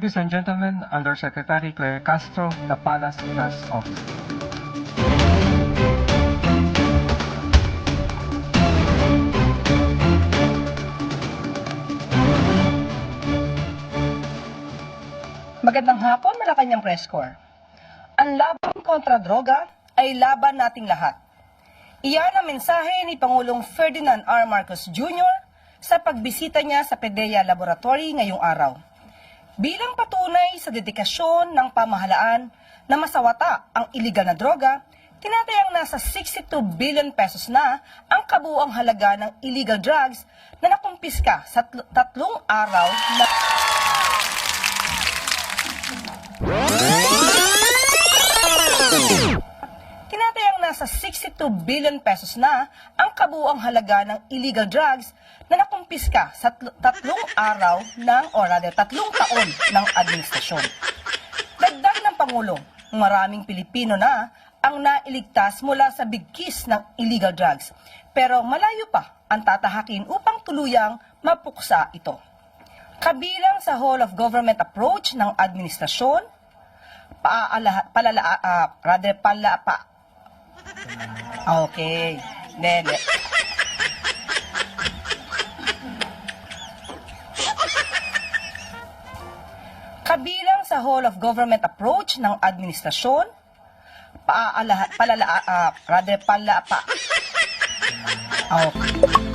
Ladies and gentlemen, Undersecretary Claire Castro, the Palace Press Office. Magandang hapon, Malacanang Press Corps. Ang laban kontra droga ay laban nating lahat. Iyan ang mensahe ni Pangulong Ferdinand R. Marcos Jr. sa pagbisita niya sa PDEA Laboratory ngayong araw. Bilang patunay sa dedikasyon ng pamahalaan na masawata ang iligal na droga, tinatayang nasa 62 billion pesos na ang kabuuang halaga ng illegal drugs na nakumpiska sa tatlong araw na... Tinatayang nasa 62 billion pesos na ang kabuuang halaga ng illegal drugs na nakumpiska sa tatlong araw tatlong taon ng administrasyon. Dagdag ng Pangulo, maraming Pilipino na ang nailigtas mula sa bigkis ng illegal drugs, pero malayo pa ang tatahakin upang tuluyang mapuksa ito. Kabilang sa whole of government approach ng administrasyon, Kabilang sa whole of government approach ng administrasyon, okay.